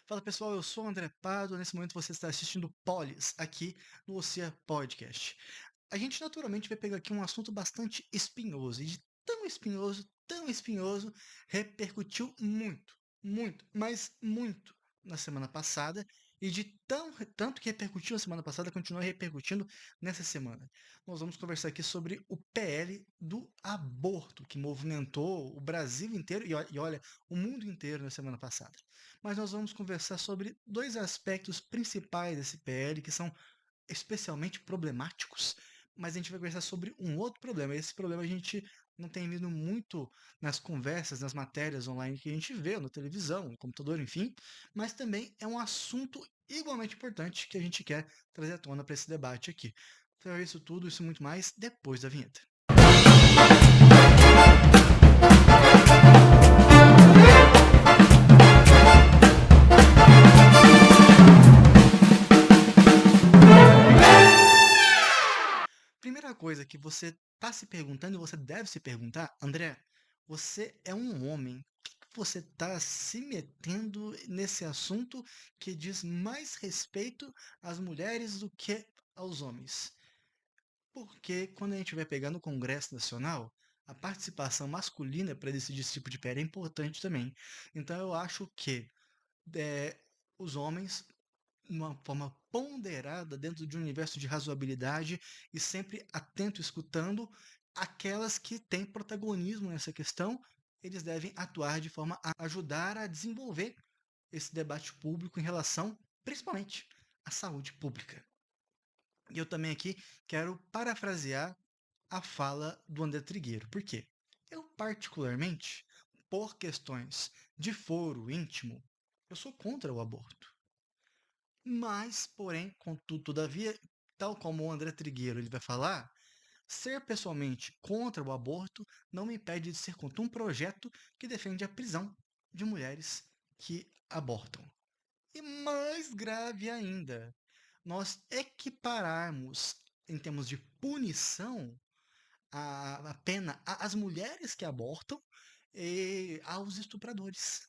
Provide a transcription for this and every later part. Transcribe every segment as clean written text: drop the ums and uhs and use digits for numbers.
Fala pessoal, eu sou o André Pado. Nesse momento você está assistindo Polis aqui no Ocia Podcast. A gente naturalmente vai pegar aqui um assunto bastante espinhoso, e de tão espinhoso, repercutiu muito, mas muito na semana passada, e de tanto que repercutiu na semana passada, continua repercutindo nessa semana. Nós vamos conversar aqui sobre o PL do aborto, que movimentou o Brasil inteiro e olha, o mundo inteiro na semana passada. Mas nós vamos conversar sobre dois aspectos principais desse PL que são especialmente problemáticos, mas a gente vai conversar sobre um outro problema. Esse problema a gente não tem vindo muito nas conversas, nas matérias online que a gente vê, na televisão, no computador, enfim, mas também é um assunto igualmente importante que a gente quer trazer à tona para esse debate aqui. Então, isso tudo, isso e muito mais depois da vinheta. Primeira coisa que você está se perguntando e você deve se perguntar, André, você é um homem. Por que você está se metendo nesse assunto que diz mais respeito às mulheres do que aos homens? Porque quando a gente vai pegar no Congresso Nacional, a participação masculina para decidir esse tipo de PL é importante também. Então eu acho que eh, os homens uma forma ponderada dentro de um universo de razoabilidade e sempre atento, escutando aquelas que têm protagonismo nessa questão, eles devem atuar de forma a ajudar a desenvolver esse debate público em relação, principalmente, à saúde pública. E eu também aqui quero parafrasear a fala do André Trigueiro. Por quê? Eu, particularmente, por questões de foro íntimo, eu sou contra o aborto. Mas, porém, contudo, todavia, tal como o André Trigueiro ele vai falar, ser pessoalmente contra o aborto não me impede de ser contra um projeto que defende a prisão de mulheres que abortam. E mais grave ainda, nós equipararmos, em termos de punição, a pena às mulheres que abortam e aos estupradores.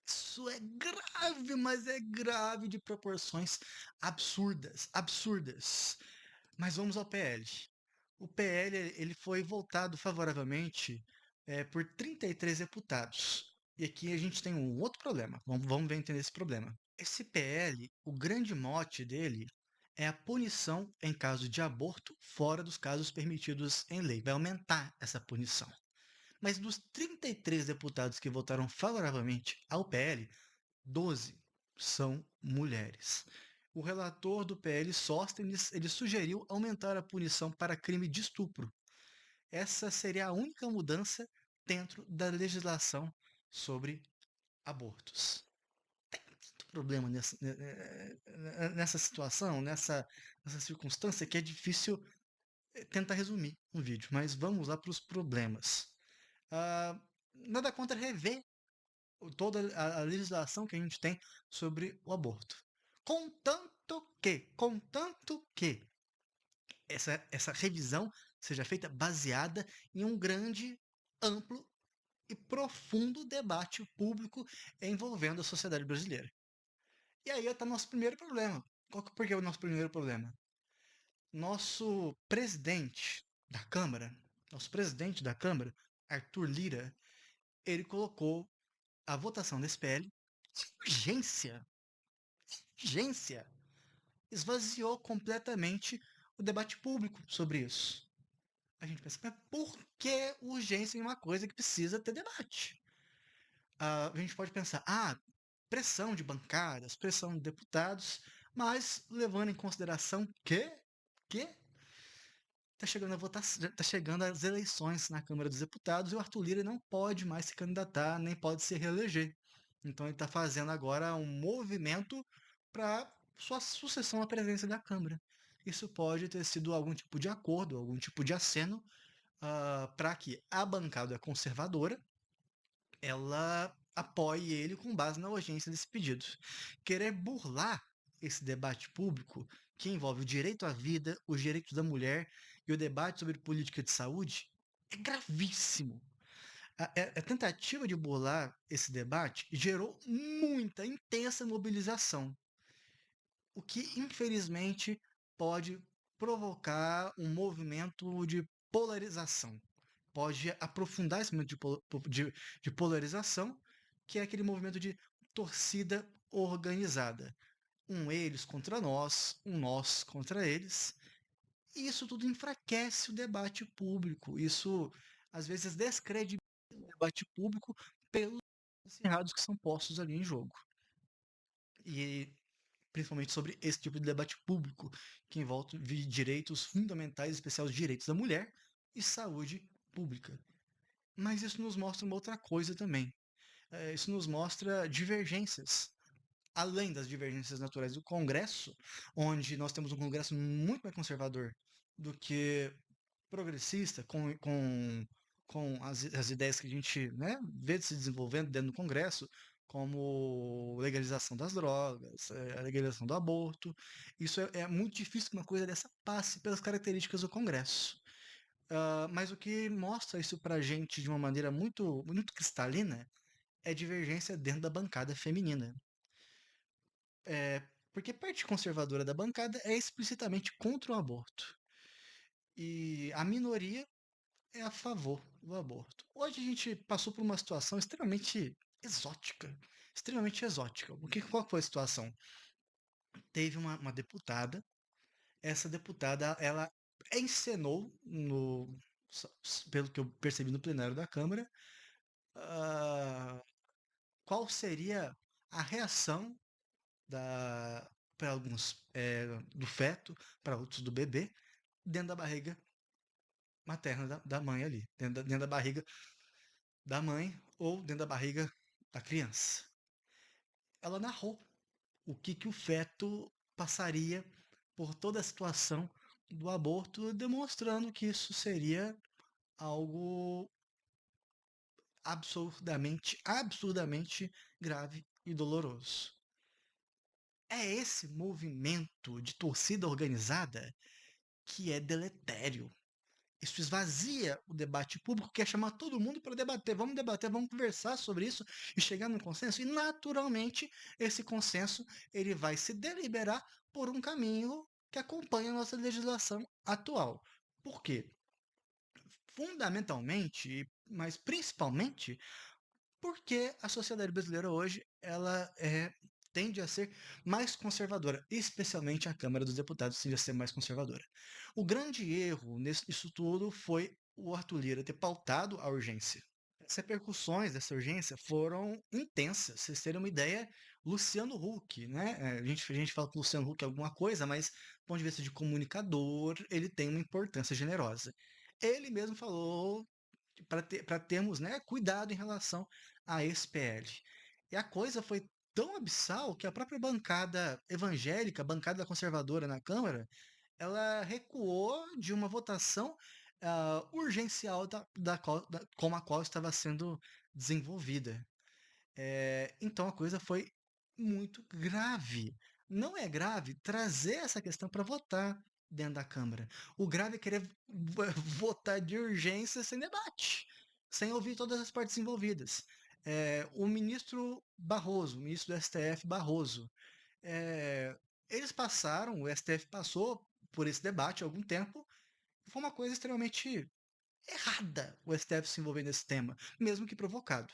Isso é grave, mas é grave de proporções absurdas, absurdas. Mas vamos ao PL. O PL ele foi votado favoravelmente por 33 deputados. E aqui a gente tem um outro problema. Vamos ver entender esse problema. Esse PL, o grande mote dele é a punição em caso de aborto fora dos casos permitidos em lei. Vai aumentar essa punição. Mas dos 33 deputados que votaram favoravelmente ao PL, 12 são mulheres. O relator do PL, Sóstenes, ele sugeriu aumentar a punição para crime de estupro. Essa seria a única mudança dentro da legislação sobre abortos. Tem tanto problema nessa situação, nessa circunstância, que é difícil tentar resumir um vídeo, mas vamos lá para os problemas. Ah, nada contra rever toda a legislação que a gente tem sobre o aborto. Contanto que essa revisão seja feita baseada em um grande, amplo e profundo debate público envolvendo a sociedade brasileira. E aí está nosso primeiro problema. Por que é o nosso primeiro problema? Nosso presidente da Câmara, Arthur Lira, ele colocou a votação desse PL de urgência. Urgência. Esvaziou completamente o debate público sobre isso. A gente pensa, mas por que urgência em uma coisa que precisa ter debate? A gente pode pensar, pressão de bancadas, pressão de deputados, mas levando em consideração que está chegando a votação, tá chegando as eleições na Câmara dos Deputados e o Arthur Lira não pode mais se candidatar, nem pode se reeleger. Então ele está fazendo agora um movimento para sua sucessão à presidência da Câmara. Isso pode ter sido algum tipo de acordo, algum tipo de aceno para que a bancada conservadora ela apoie ele com base na urgência desse pedido. Querer burlar esse debate público que envolve o direito à vida, os direitos da mulher e o debate sobre política de saúde é gravíssimo. A tentativa de burlar esse debate gerou muita, intensa mobilização, o que infelizmente pode provocar um movimento de polarização. Pode aprofundar esse movimento de polarização, que é aquele movimento de torcida organizada. Um eles contra nós, um nós contra eles. E isso tudo enfraquece o debate público. Isso, às vezes, descredibiliza o debate público pelos errados que são postos ali em jogo. E principalmente sobre esse tipo de debate público, que envolve direitos fundamentais, especiais direitos da mulher e saúde pública. Mas isso nos mostra uma outra coisa também. Isso nos mostra divergências. Além das divergências naturais do Congresso, onde nós temos um Congresso muito mais conservador do que progressista, com as ideias que a gente, né, vê se desenvolvendo dentro do Congresso, como legalização das drogas, a legalização do aborto. Isso é muito difícil que uma coisa dessa passe pelas características do Congresso. Mas o que mostra isso pra gente de uma maneira muito, muito cristalina é divergência dentro da bancada feminina. É, porque parte conservadora da bancada é explicitamente contra o aborto. E a minoria é a favor do aborto. Hoje a gente passou por uma situação extremamente exótica. Extremamente exótica. Qual foi a situação? Teve uma deputada. Essa deputada, ela encenou, pelo que eu percebi no plenário da Câmara, ah, qual seria a reação para alguns do feto, para outros do bebê, dentro da barriga materna da mãe ali, dentro da barriga da mãe ou dentro da barriga da criança. Ela narrou o que o feto passaria por toda a situação do aborto, demonstrando que isso seria algo absurdamente grave e doloroso. É esse movimento de torcida organizada que é deletério. Isso esvazia o debate público, que é chamar todo mundo para debater, vamos conversar sobre isso e chegar num consenso. E naturalmente esse consenso ele vai se deliberar por um caminho que acompanha a nossa legislação atual. Por quê? Fundamentalmente, mas principalmente porque a sociedade brasileira hoje tende a ser mais conservadora, especialmente a Câmara dos Deputados tende a ser mais conservadora. O grande erro nisso tudo foi o Arthur Lira ter pautado a urgência. As repercussões dessa urgência foram intensas. Vocês terem uma ideia, Luciano Huck, né? A gente fala que o Luciano Huck é alguma coisa, mas do ponto de vista de comunicador, ele tem uma importância generosa. Ele mesmo falou para termos, né, cuidado em relação a esse PL. E a coisa foi tão abissal que a própria bancada evangélica, a bancada conservadora na Câmara, ela recuou de uma votação urgencial com a qual estava sendo desenvolvida. Então a coisa foi muito grave. Não é grave trazer essa questão para votar dentro da Câmara. O grave é querer votar de urgência sem debate, sem ouvir todas as partes envolvidas. O ministro Barroso, o ministro do STF Barroso, é, eles passaram, o STF passou por esse debate há algum tempo, e foi uma coisa extremamente errada o STF se envolver nesse tema, mesmo que provocado.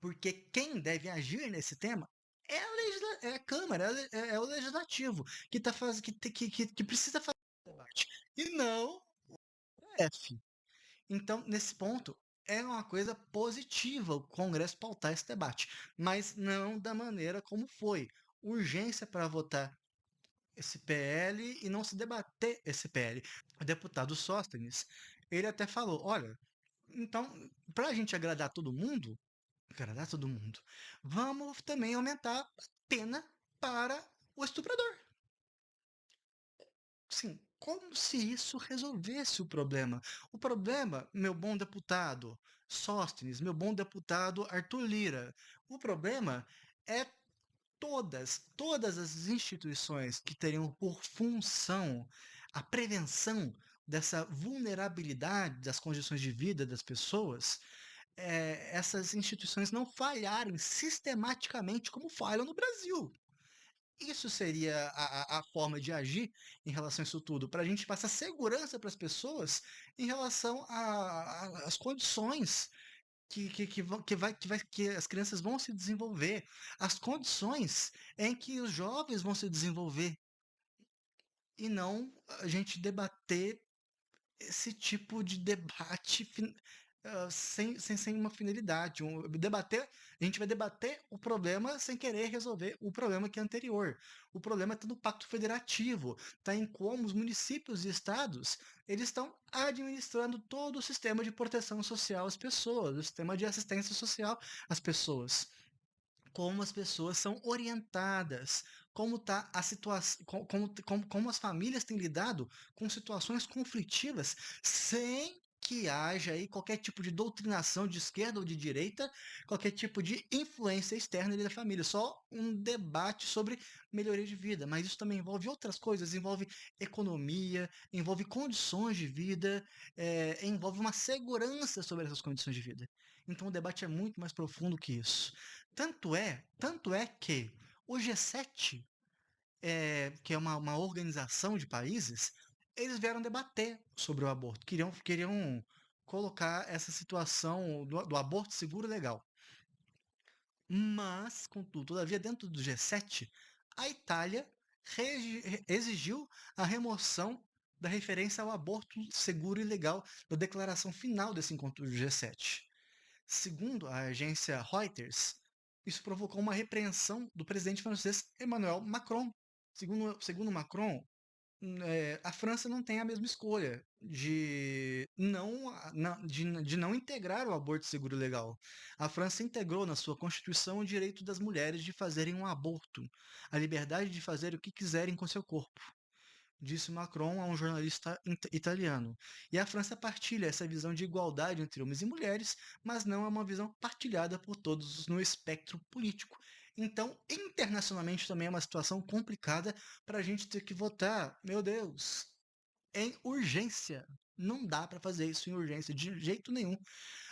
Porque quem deve agir nesse tema é a Câmara, é o Legislativo, que, tá faz, que precisa fazer o debate, e não o F. Então, nesse ponto, é uma coisa positiva o Congresso pautar esse debate, mas não da maneira como foi. Urgência para votar esse PL e não se debater esse PL. O deputado Sóstenes, ele até falou, olha, então, para a gente agradar todo mundo, vamos também aumentar a pena para o estuprador. Sim, como se isso resolvesse o problema. O problema, meu bom deputado Sóstenes, meu bom deputado Arthur Lira, o problema é todas as instituições que teriam por função a prevenção dessa vulnerabilidade das condições de vida das pessoas, essas instituições não falharem sistematicamente como falham no Brasil. Isso seria a forma de agir em relação a isso tudo, para a gente passar segurança para as pessoas em relação às condições que as crianças vão se desenvolver, as condições em que os jovens vão se desenvolver, e não a gente debater esse tipo de debate sem uma finalidade. A gente vai debater o problema sem querer resolver o problema que é anterior. O problema está no Pacto Federativo, está em como os municípios e estados eles estão administrando todo o sistema de proteção social às pessoas, o sistema de assistência social às pessoas, como as pessoas são orientadas, como tá a situação, como as famílias têm lidado com situações conflitivas sem que haja aí qualquer tipo de doutrinação de esquerda ou de direita, qualquer tipo de influência externa ali da família, só um debate sobre melhoria de vida, mas isso também envolve outras coisas, envolve economia, envolve condições de vida, envolve uma segurança sobre essas condições de vida. Então o debate é muito mais profundo que isso. Tanto é que o G7, que é uma organização de países, eles vieram debater sobre o aborto, queriam colocar essa situação do aborto seguro e legal. Mas, contudo, todavia, dentro do G7, a Itália exigiu a remoção da referência ao aborto seguro e legal da declaração final desse encontro do G7. Segundo a agência Reuters, isso provocou uma repreensão do presidente francês Emmanuel Macron. Segundo Macron, a França não tem a mesma escolha de não integrar o aborto seguro e legal. A França integrou na sua Constituição o direito das mulheres de fazerem um aborto, a liberdade de fazer o que quiserem com seu corpo, disse Macron a um jornalista italiano. E a França partilha essa visão de igualdade entre homens e mulheres, mas não é uma visão partilhada por todos no espectro político. Então, internacionalmente também é uma situação complicada para a gente ter que votar, meu Deus, em urgência. Não dá para fazer isso em urgência de jeito nenhum.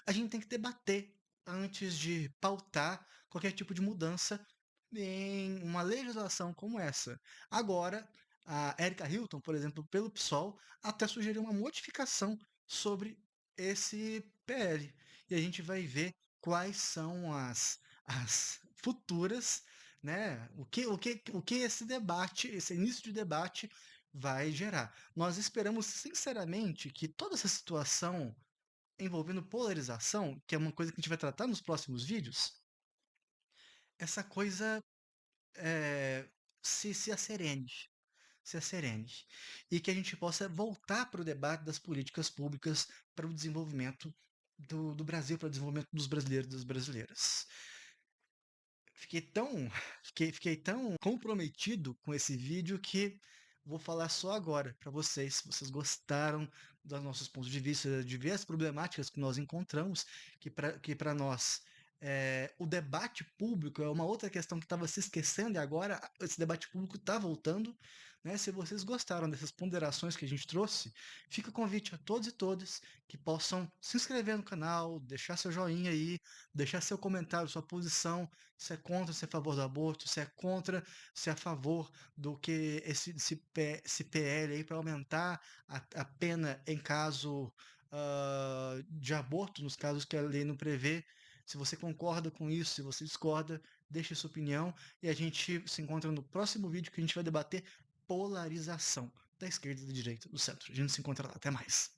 A gente tem que debater antes de pautar qualquer tipo de mudança em uma legislação como essa. Agora, a Erika Hilton, por exemplo, pelo PSOL, até sugeriu uma modificação sobre esse PL. E a gente vai ver quais são as futuras, né? O que esse debate, esse início de debate vai gerar. Nós esperamos sinceramente que toda essa situação envolvendo polarização, que é uma coisa que a gente vai tratar nos próximos vídeos, essa coisa se acerene, se acerene. E que a gente possa voltar para o debate das políticas públicas para o desenvolvimento do Brasil, para o desenvolvimento dos brasileiros e das brasileiras. Fiquei tão, fiquei tão comprometido com esse vídeo que vou falar só agora para vocês. Se vocês gostaram dos nossos pontos de vista, de ver as problemáticas que nós encontramos, que para nós o debate público é uma outra questão que estava se esquecendo e agora esse debate público está voltando. Né? Se vocês gostaram dessas ponderações que a gente trouxe, fica o convite a todos e todas que possam se inscrever no canal, deixar seu joinha aí, deixar seu comentário, sua posição, se é contra, se é a favor do aborto, se é contra, se é a favor do que esse PL aí para aumentar a pena em caso de aborto, nos casos que a lei não prevê. Se você concorda com isso, se você discorda, deixe sua opinião e a gente se encontra no próximo vídeo que a gente vai debater polarização da esquerda e da direita, do centro. A gente se encontra lá. Até mais.